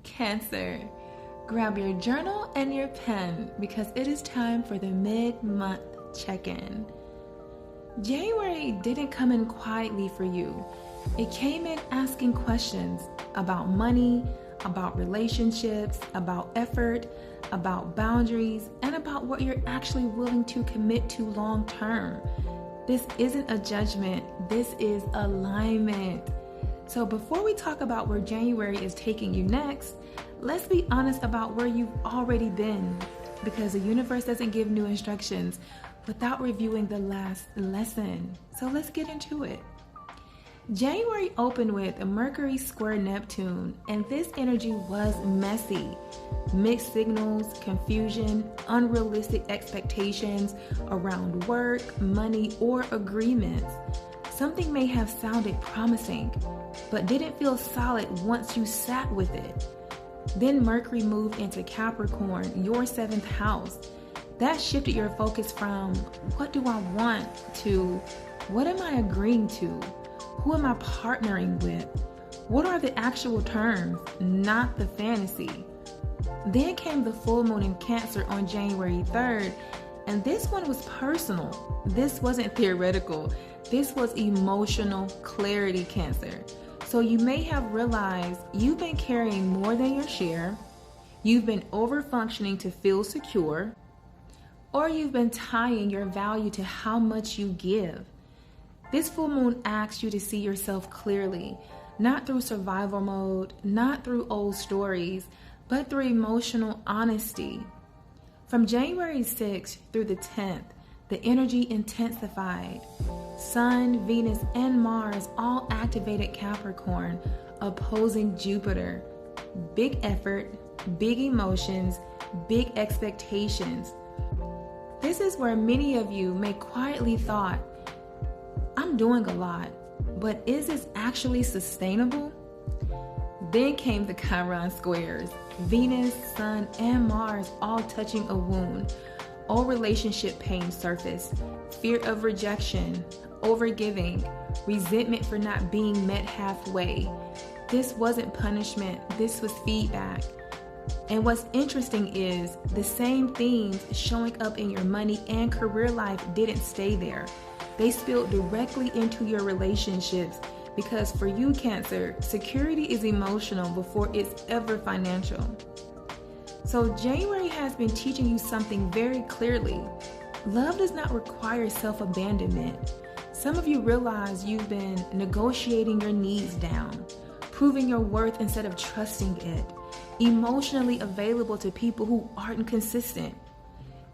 Cancer, grab your journal and your pen because it is time for the mid-month check-in. January didn't come in quietly for you. It came in asking questions about money, about relationships, about effort, about boundaries, and about what you're actually willing to commit to long term. This isn't a judgment, this is alignment. So before we talk about where January is taking you next, let's be honest about where you've already been, because the universe doesn't give new instructions without reviewing the last lesson. So let's get into it. January opened with a Mercury square Neptune, and this energy was messy. Mixed signals, confusion, unrealistic expectations around work, money, or agreements. Something may have sounded promising, but didn't feel solid once you sat with it. Then Mercury moved into Capricorn, your 7th house. That shifted your focus from what do I want to what am I agreeing to? Who am I partnering with? What are the actual terms, not the fantasy? Then came the full moon in Cancer on January 3rd, and this one was personal. This wasn't theoretical. This was emotional clarity, Cancer. So you may have realized you've been carrying more than your share, you've been over-functioning to feel secure, or you've been tying your value to how much you give. This full moon asks you to see yourself clearly, not through survival mode, not through old stories, but through emotional honesty. From January 6th through the 10th, the energy intensified. Sun, Venus, and Mars all activated Capricorn, opposing Jupiter. Big effort, big emotions, big expectations. This is where many of you may quietly thought, I'm doing a lot, but is this actually sustainable? Then came the Chiron squares. Venus, Sun, and Mars all touching a wound. Old relationship pain surfaced. Fear of rejection, overgiving, resentment for not being met halfway. This wasn't punishment, this was feedback. And what's interesting is the same themes showing up in your money and career life didn't stay there. They spilled directly into your relationships because for you, Cancer, security is emotional before it's ever financial. So January has been teaching you something very clearly. Love does not require self-abandonment. Some of you realize you've been negotiating your needs down, proving your worth instead of trusting it, emotionally available to people who aren't consistent.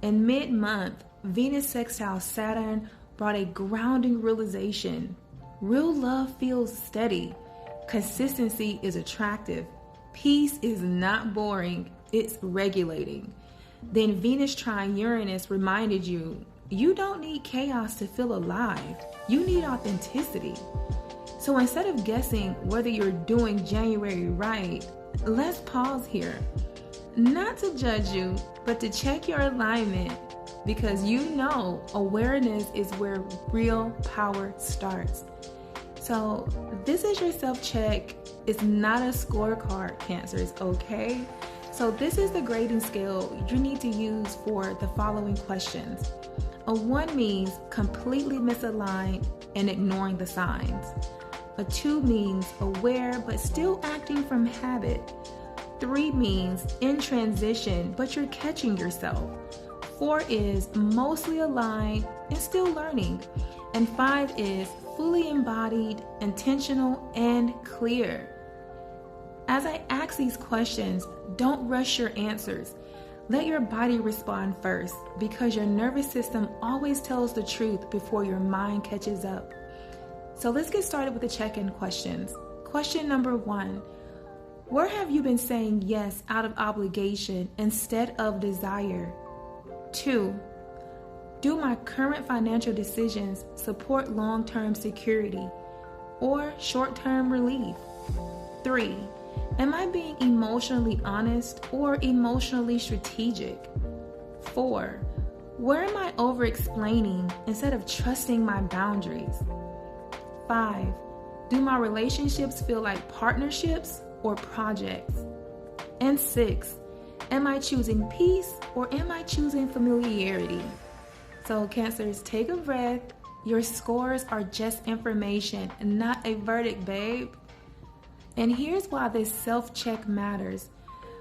In mid-month, Venus sextile Saturn brought a grounding realization. Real love feels steady. Consistency is attractive. Peace is not boring, it's regulating. Then Venus trine Uranus reminded you, you don't need chaos to feel alive. You need authenticity. So instead of guessing whether you're doing January right, let's pause here. Not to judge you, but to check your alignment, because you know awareness is where real power starts. So this is your self-check. It's not a scorecard, Cancers, okay? So this is the grading scale you need to use for the following questions. A 1 means completely misaligned and ignoring the signs. A 2 means aware but still acting from habit. 3 means in transition but you're catching yourself. 4 is mostly aligned and still learning. And 5 is fully embodied, intentional, and clear. As I ask these questions, don't rush your answers. Let your body respond first, because your nervous system always tells the truth before your mind catches up. So let's get started with the check-in questions. Question number 1. Where have you been saying yes out of obligation instead of desire? 2. Do my current financial decisions support long-term security or short-term relief? 3. Am I being emotionally honest or emotionally strategic? 4. Where am I over-explaining instead of trusting my boundaries? 5. Do my relationships feel like partnerships or projects? And 6, am I choosing peace or am I choosing familiarity? So Cancers, take a breath. Your scores are just information and not a verdict, babe. And here's why this self-check matters.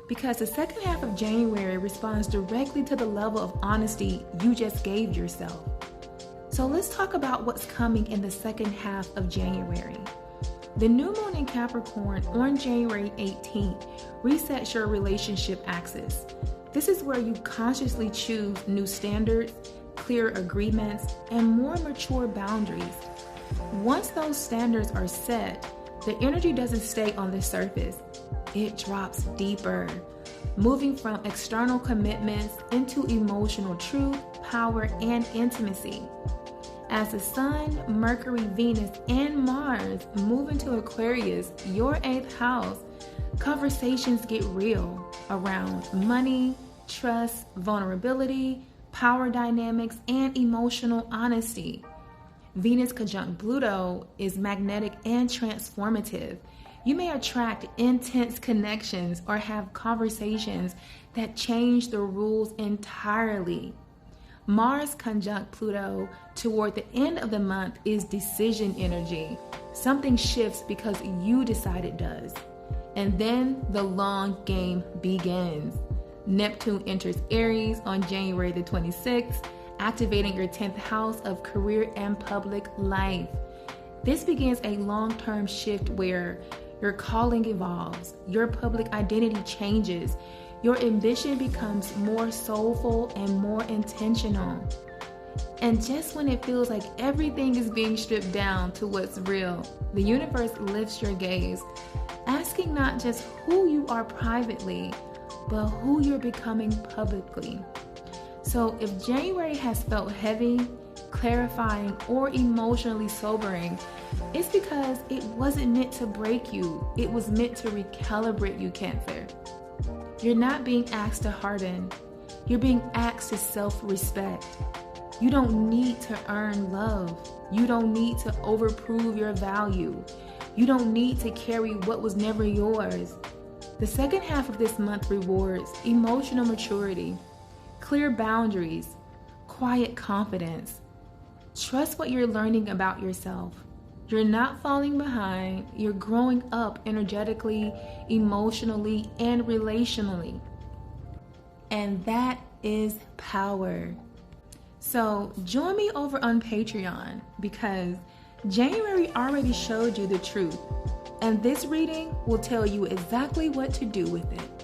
Because the second half of January responds directly to the level of honesty you just gave yourself. So let's talk about what's coming in the second half of January. The new moon in Capricorn on January 18th resets your relationship axis. This is where you consciously choose new standards, clear agreements, and more mature boundaries. Once those standards are set, the energy doesn't stay on the surface. It drops deeper, moving from external commitments into emotional truth, power, and intimacy. As the Sun, Mercury, Venus, and Mars move into Aquarius, your 8th house, conversations get real around money, trust, vulnerability, power dynamics, and emotional honesty. Venus conjunct Pluto is magnetic and transformative. You may attract intense connections or have conversations that change the rules entirely. Mars conjunct Pluto toward the end of the month is decision energy. Something shifts because you decide it does. And then the long game begins. Neptune enters Aries on January the 26th, activating your 10th house of career and public life. This begins a long-term shift where your calling evolves, your public identity changes, your ambition becomes more soulful and more intentional. And just when it feels like everything is being stripped down to what's real, the universe lifts your gaze, asking not just who you are privately, but who you're becoming publicly. So if January has felt heavy, clarifying, or emotionally sobering, it's because it wasn't meant to break you. It was meant to recalibrate you, Cancer. You're not being asked to harden. You're being asked to self-respect. You don't need to earn love. You don't need to overprove your value. You don't need to carry what was never yours. The second half of this month rewards emotional maturity, clear boundaries, quiet confidence. Trust what you're learning about yourself. You're not falling behind. You're growing up energetically, emotionally, and relationally. And that is power. So join me over on Patreon because January already showed you the truth. And this reading will tell you exactly what to do with it.